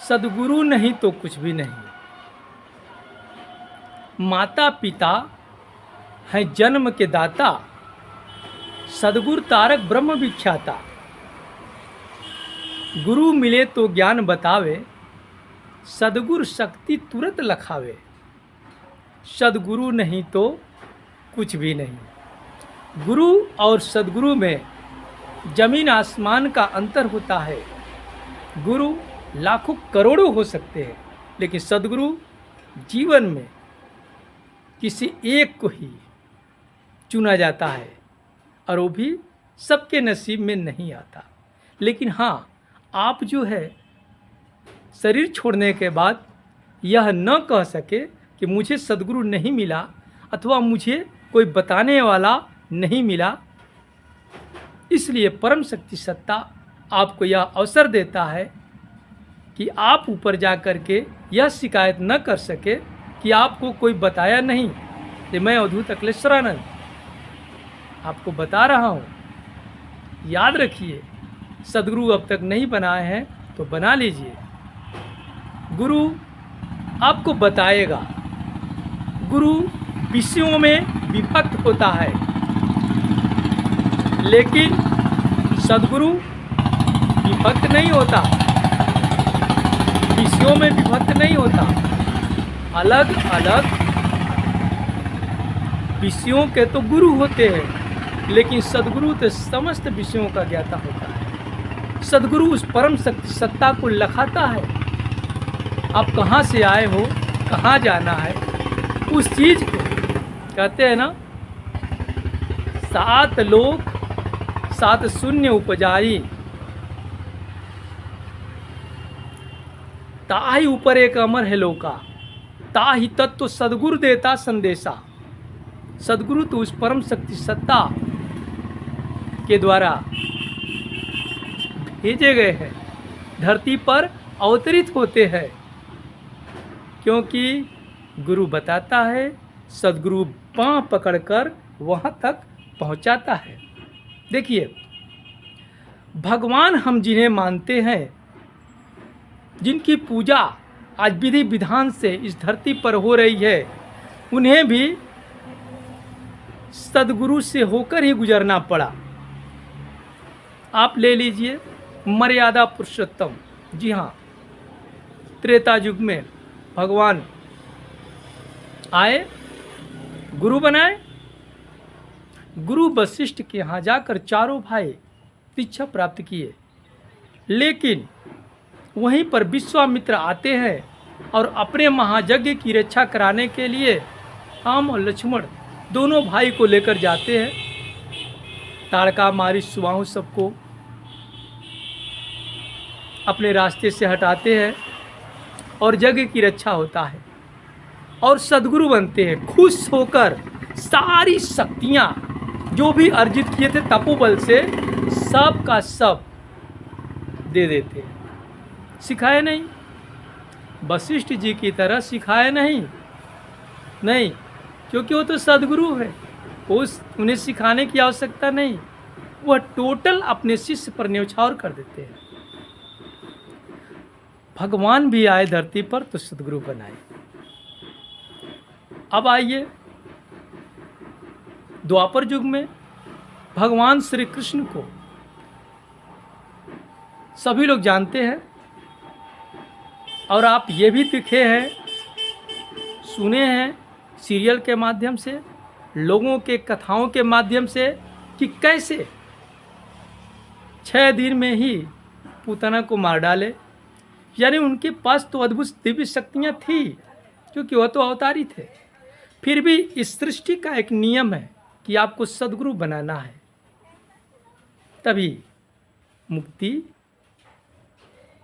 सद्गुरु नहीं तो कुछ भी नहीं। माता पिता हैं जन्म के दाता, सद्गुरु तारक ब्रह्म विख्याता। गुरु मिले तो ज्ञान बतावे, सद्गुरु शक्ति तुरंत लखावे। सद्गुरु नहीं तो कुछ भी नहीं। गुरु और सद्गुरु में जमीन आसमान का अंतर होता है। गुरु लाखों करोड़ों हो सकते हैं, लेकिन सद्गुरु जीवन में किसी एक को ही चुना जाता है, और वो भी सबके नसीब में नहीं आता। लेकिन हाँ, आप जो है शरीर छोड़ने के बाद यह न कह सके कि मुझे सद्गुरु नहीं मिला अथवा मुझे कोई बताने वाला नहीं मिला। इसलिए परम शक्ति सत्ता आपको यह अवसर देता है कि आप ऊपर जा कर के यह शिकायत न कर सके कि आपको कोई बताया नहीं। कि मैं अवधूत अखिलेश्वरानंद आपको बता रहा हूँ, याद रखिए, सद्गुरु अब तक नहीं बनाए हैं तो बना लीजिए। गुरु आपको बताएगा। गुरु विषयों में विभक्त होता है, लेकिन सद्गुरु विभक्त नहीं होता, विषयों में विभक्त नहीं होता। अलग अलग विषयों के तो गुरु होते हैं, लेकिन सद्गुरु तो समस्त विषयों का ज्ञाता होता है। सद्गुरु उस परम शक्ति सत्ता को लखाता है। आप कहाँ से आए हो, कहाँ जाना है, उस चीज़ को कहते हैं ना, 7 लोक 7 शून्य उपजाई, ताही ऊपर एक अमर है लोका, ताही तत्व सद्गुरु देता संदेशा। सद्गुरु तो उस परम शक्ति सत्ता के द्वारा भेजे गए हैं, धरती पर अवतरित होते हैं, क्योंकि गुरु बताता है, सद्गुरु पांव पकड़कर वहाँ तक पहुँचाता है। देखिए, भगवान हम जिन्हें मानते हैं, जिनकी पूजा आज विधि विधान से इस धरती पर हो रही है, उन्हें भी सद्गुरु से होकर ही गुजरना पड़ा। आप ले लीजिए मर्यादा पुरुषोत्तम, जी हाँ, त्रेता युग में भगवान आए, गुरु बनाए। गुरु वशिष्ठ के यहाँ जाकर चारों भाई दीक्षा प्राप्त किए, लेकिन वहीं पर विश्वामित्र आते हैं और अपने महायज्ञ की रक्षा कराने के लिए राम और लक्ष्मण दोनों भाई को लेकर जाते हैं। ताड़का मारी सुबाहु सबको अपने रास्ते से हटाते हैं और यज्ञ की रक्षा होता है, और सद्गुरु बनते हैं। खुश होकर सारी शक्तियाँ जो भी अर्जित किए थे तपोबल से, सब का सब दे देते हैं। सिखाए नहीं, वशिष्ठ जी की तरह सिखाए नहीं, क्योंकि वो तो सद्गुरु है, उन्हें सिखाने की आवश्यकता नहीं। वह टोटल अपने शिष्य पर न्यौछावर कर देते हैं। भगवान भी आए धरती पर तो सद्गुरु बनाए। अब आइए द्वापर युग में भगवान श्री कृष्ण को सभी लोग जानते हैं, और आप ये भी दिखे हैं, सुने हैं सीरियल के माध्यम से, लोगों के कथाओं के माध्यम से, कि कैसे 6 दिन में ही पूतना को मार डाले। यानी उनके पास तो अद्भुत दिव्य शक्तियाँ थी, क्योंकि वह तो अवतारी थे। फिर भी इस सृष्टि का एक नियम है कि आपको सद्गुरु बनाना है, तभी मुक्ति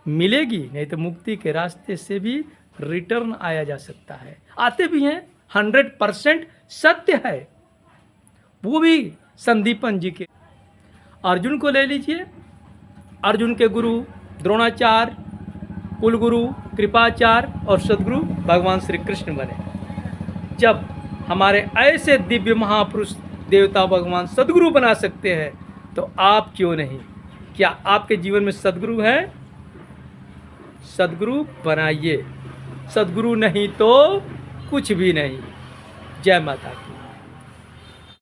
मिलेगी, नहीं तो मुक्ति के रास्ते से भी रिटर्न आया जा सकता है। आते भी हैं, 100% सत्य है। वो भी संदीपन जी के। अर्जुन को ले लीजिए, अर्जुन के गुरु द्रोणाचार्य, कुलगुरु कृपाचार्य और सद्गुरु भगवान श्री कृष्ण बने। जब हमारे ऐसे दिव्य महापुरुष देवता भगवान सद्गुरु बना सकते हैं, तो आप क्यों नहीं? क्या आपके जीवन में सद्गुरु हैं? सद्गुरु बनाइए, सद्गुरु नहीं तो कुछ भी नहीं। जय माता दी।